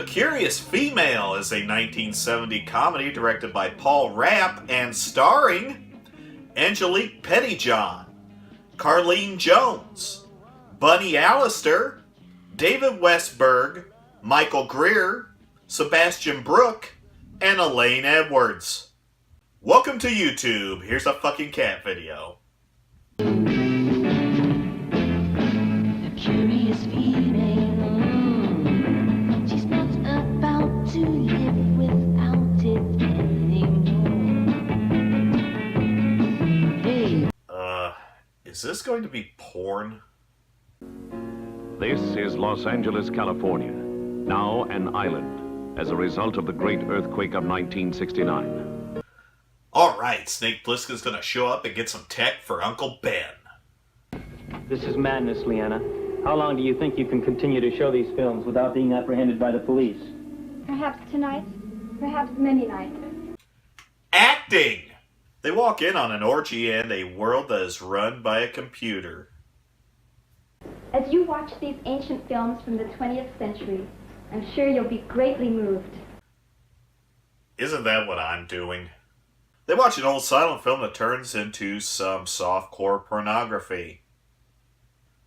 Curious Female is a 1970 comedy directed by Paul Rapp and starring Angelique Pettyjohn, Carlene Jones, Bunny Allister, David Westberg, Michael Greer, Sebastian Brook, and Elaine Edwards. Welcome to YouTube. Here's a fucking cat video. A curious female. She's not about to live without it anymore. Hey. Is this going to be porn? This is Los Angeles, California, now an island as a result of the great earthquake of 1969. Alright, Snake Plissken's gonna show up and get some tech for Uncle Ben. This is madness, Leanna. How long do you think you can continue to show these films without being apprehended by the police? Perhaps tonight, perhaps many nights. Acting! They walk in on an orgy and a world that is run by a computer. As you watch these ancient films from the 20th century, I'm sure you'll be greatly moved. Isn't that what I'm doing? They watch an old silent film that turns into some softcore pornography.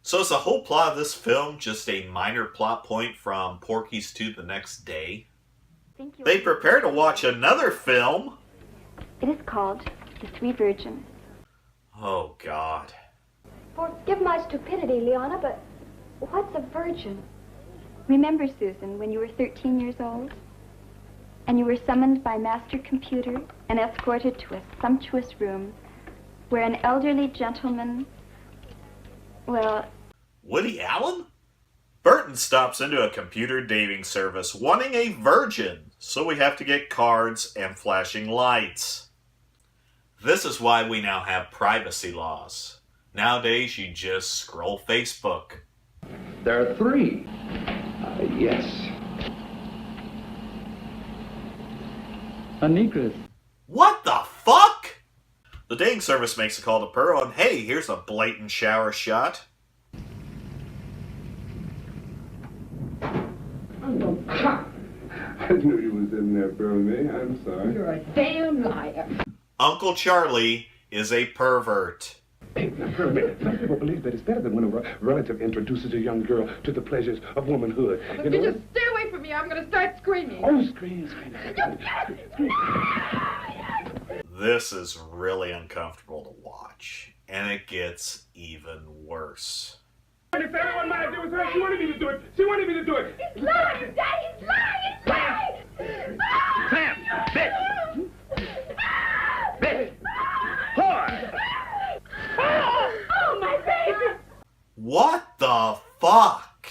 So is the whole plot of this film just a minor plot point from Porky's to the Next Day? They prepare to watch another film. It is called The Three Virgins. Oh, God. Forgive my stupidity, Liana, but what's a virgin? Remember, Susan, when you were 13 years old? And you were summoned by Master Computer and escorted to a sumptuous room where an elderly gentleman, well... Woody Allen? Burton stops into a computer dating service wanting a virgin, so we have to get cards and flashing lights. This is why we now have privacy laws. Nowadays, you just scroll Facebook. There are three. Yes. A negress. What the fuck? The dating service makes a call to Pearl, and hey, here's a blatant shower shot. I knew you was in there, Pearlie. I'm sorry. You're a damn liar. Uncle Charlie is a pervert. Hey, now, Pearlie, some people believe that it's better than when a relative introduces a young girl to the pleasures of womanhood. If you just stay away from me, I'm going to start screaming. Oh, scream, scream. This is really uncomfortable to watch, and it gets even worse. If everyone might do it, she wanted me to do it. She wanted me to do it. He's lying, Daddy! He's lying! He's lying! Sam! Bitch! Bitch! Whore! Oh, my baby! What the fuck?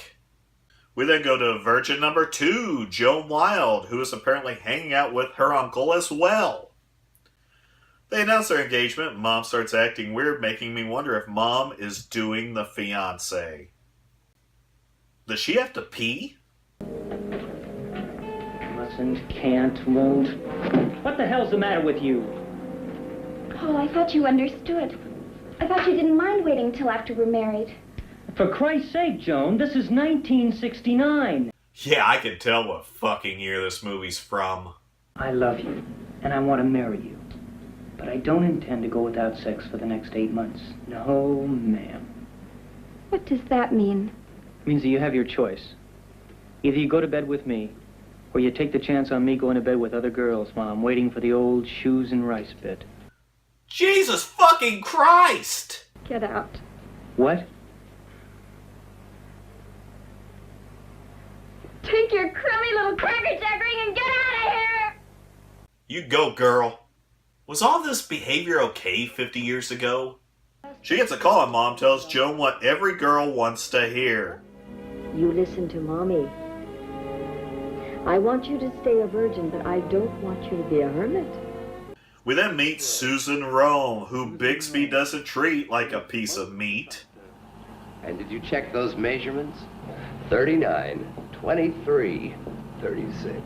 We then go to virgin number 2, Joan Wilde, who is apparently hanging out with her uncle as well. They announce their engagement. Mom starts acting weird, making me wonder if Mom is doing the fiancé. Does she have to pee? Mustn't, can't, won't. What the hell's the matter with you? Paul, I thought you understood. I thought you didn't mind waiting till after we're married. For Christ's sake, Joan, this is 1969. Yeah, I can tell what fucking year this movie's from. I love you, and I want to marry you. But I don't intend to go without sex for the next 8 months. No, ma'am. What does that mean? It means that you have your choice. Either you go to bed with me, or you take the chance on me going to bed with other girls while I'm waiting for the old shoes and rice bit. Jesus fucking Christ! Get out. What? Take your crummy little cracker-jackering and get out of here! You go, girl. Was all this behavior okay 50 years ago? She gets a call and Mom tells Joan what every girl wants to hear. You listen to Mommy. I want you to stay a virgin, but I don't want you to be a hermit. We then meet Susan Rome, who Bixby doesn't treat like a piece of meat. And did you check those measurements? 39, 23, 36.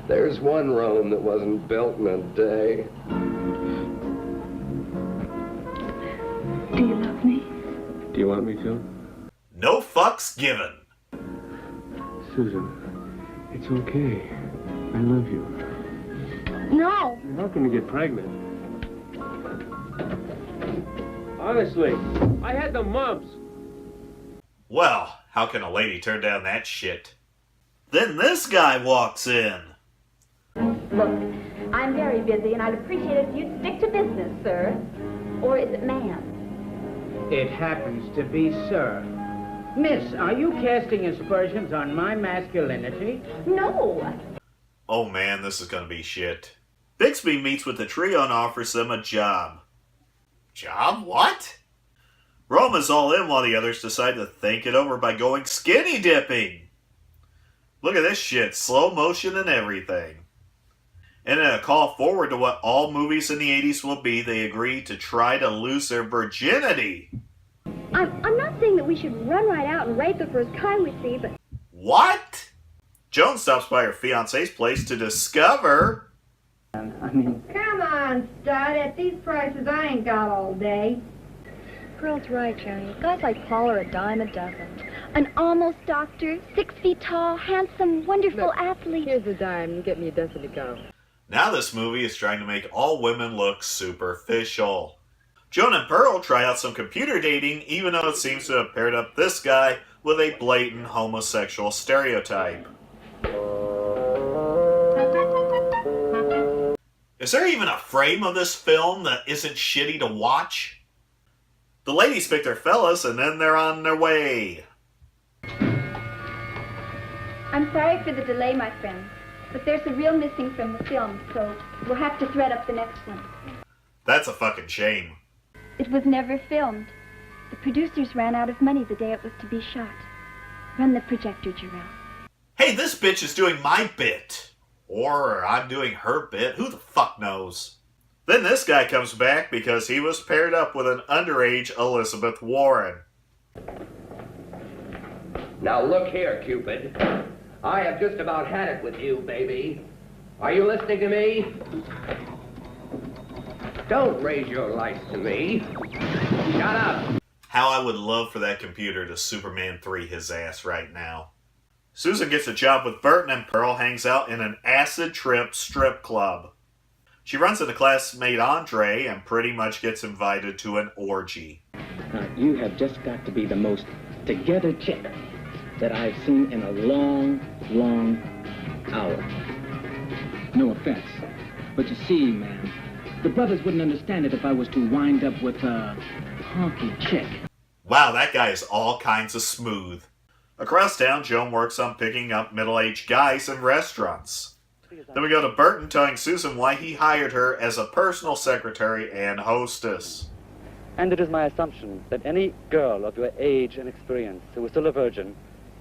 There's one Rome that wasn't built in a day. Do you love me? Do you want me to? No fucks given. Susan, It's okay. I love you. No. You're not going to get pregnant. Honestly, I had the mumps. Well, how can a lady turn down that shit? Then this guy walks in. Look, I'm very busy, and I'd appreciate it if you'd stick to business, sir. Or is it ma'am? It happens to be sir. Miss, are you casting aspersions on my masculinity? No. Oh man, this is gonna be shit. Bixby meets with the trio and offers them a job. Job? What? Rome is all in while the others decide to think it over by going skinny dipping. Look at this shit, slow motion and everything. And in a call forward to what all movies in the 80s will be, they agree to try to lose their virginity. I'm not saying that we should run right out and rape the first guy we see, but... What? Joan stops by her fiancé's place to discover... Come on, stud. At these prices, I ain't got all day. Pearl's right, Johnny. Guys like Paul are a dime a dozen. An almost doctor, 6 feet tall, handsome, wonderful athlete. Here's a dime. Get me a dozen to go. Now this movie is trying to make all women look superficial. Joan and Pearl try out some computer dating, even though it seems to have paired up this guy with a blatant homosexual stereotype. Is there even a frame of this film that isn't shitty to watch? The ladies pick their fellas and then they're on their way. I'm sorry for the delay, my friend, but there's a reel missing from the film, so we'll have to thread up the next one. That's a fucking shame. It was never filmed. The producers ran out of money the day it was to be shot. Run the projector, Jarrell. Hey, this bitch is doing my bit. Or I'm doing her bit. Who the fuck knows? Then this guy comes back because he was paired up with an underage Elizabeth Warren. Now look here, Cupid. I have just about had it with you, baby. Are you listening to me? Don't raise your lights to me. Shut up. How I would love for that computer to Superman 3 his ass right now. Susan gets a job with Burton and Pearl hangs out in an acid trip strip club. She runs into classmate Andre and pretty much gets invited to an orgy. You have just got to be the most together chick that I've seen in a long, long hour. No offense, but you see, man, the brothers wouldn't understand it if I was to wind up with a honky chick. Wow, that guy is all kinds of smooth. Across town, Joan works on picking up middle-aged guys in restaurants. Then we go to Burton telling Susan why he hired her as a personal secretary and hostess. And it is my assumption that any girl of your age and experience who is still a virgin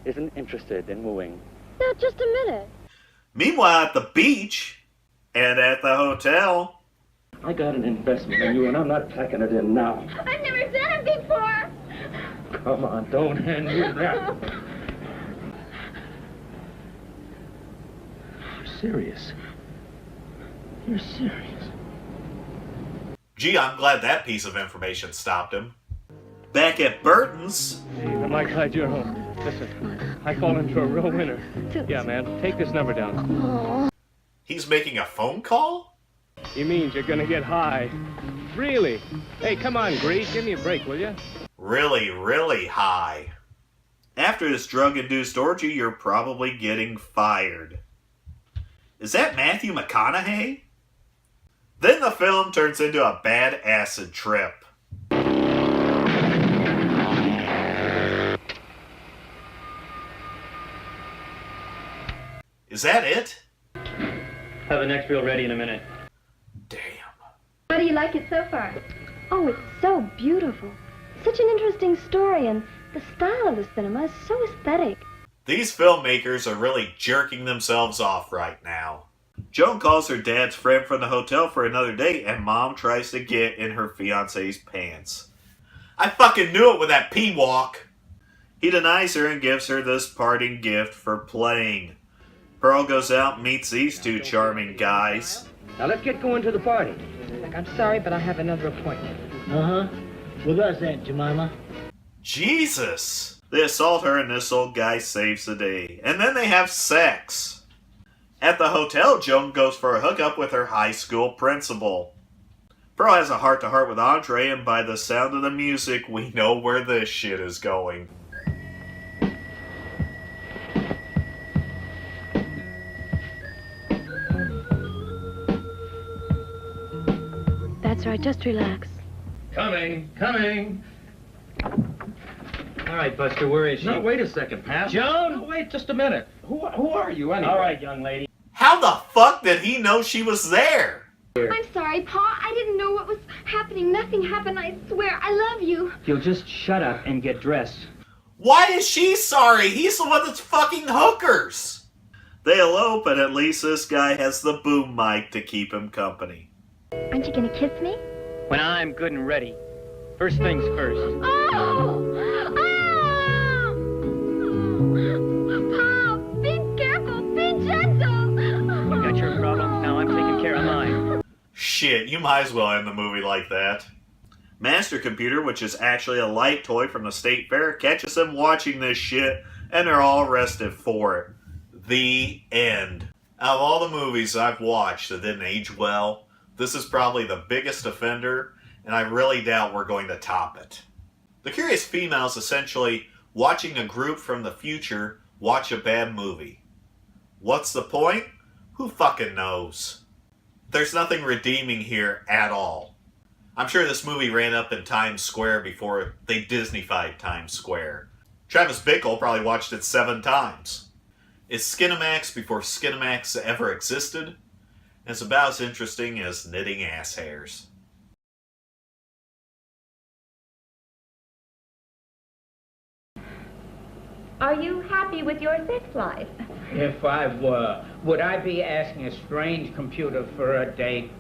isn't interested in wooing. Now, just a minute. Meanwhile, at the beach and at the hotel... I got an investment in you, and I'm not packing it in now. I've never done it before. Come on, don't hand me that. You're serious. You're serious. Gee, I'm glad that piece of information stopped him. Back at Burton's... Hey, the Mike Hyde, you're home. Listen, I fall into a real winner. Yeah, man, take this number down. He's making a phone call? He means you're gonna get high. Really? Hey, come on, Greer, give me a break, will you? Really, really high. After this drug-induced orgy, you're probably getting fired. Is that Matthew McConaughey? Then the film turns into a bad acid trip. Is that it? Have the next reel ready in a minute. Damn. How do you like it so far? Oh, it's so beautiful. Such an interesting story, and the style of the cinema is so aesthetic. These filmmakers are really jerking themselves off right now. Joan calls her dad's friend from the hotel for another date, and Mom tries to get in her fiancé's pants. I fucking knew it with that pee walk. He denies her and gives her this parting gift for playing. Pearl goes out and meets these two charming guys. Now let's get going to the party. Look, I'm sorry, but I have another appointment. Uh-huh. With us, Aunt Jemima. Jesus! They assault her and this old guy saves the day. And then they have sex. At the hotel, Joan goes for a hookup with her high school principal. Pearl has a heart-to-heart with Andre, and by the sound of the music, we know where this shit is going. That's right, just relax. Coming. All right, Buster, where is she? No, wait a second, Pat. Joan? No, wait just a minute. Who are you anyway? All right, young lady. How the fuck did he know she was there? I'm sorry, Pa. I didn't know what was happening. Nothing happened, I swear. I love you. You'll just shut up and get dressed. Why is she sorry? He's the one that's fucking hookers. They elope, and at least this guy has the boom mic to keep him company. Aren't you gonna kiss me? When I'm good and ready. First things first. Oh! Pa, be careful. Be gentle. You got your problems, now I'm taking care of mine. Shit, you might as well end the movie like that. Master Computer, which is actually a light toy from the state fair, catches them watching this shit, and they're all arrested for it. The end. Out of all the movies I've watched that didn't age well, this is probably the biggest offender, and I really doubt we're going to top it. The Curious Female is essentially watching a group from the future watch a bad movie. What's the point? Who fucking knows? There's nothing redeeming here at all. I'm sure this movie ran up in Times Square before they Disneyfied Times Square. Travis Bickle probably watched it 7 times. It's Skinamax before Skinamax ever existed. It's about as interesting as knitting ass hairs. Are you happy with your sex life? If I were, would I be asking a strange computer for a date?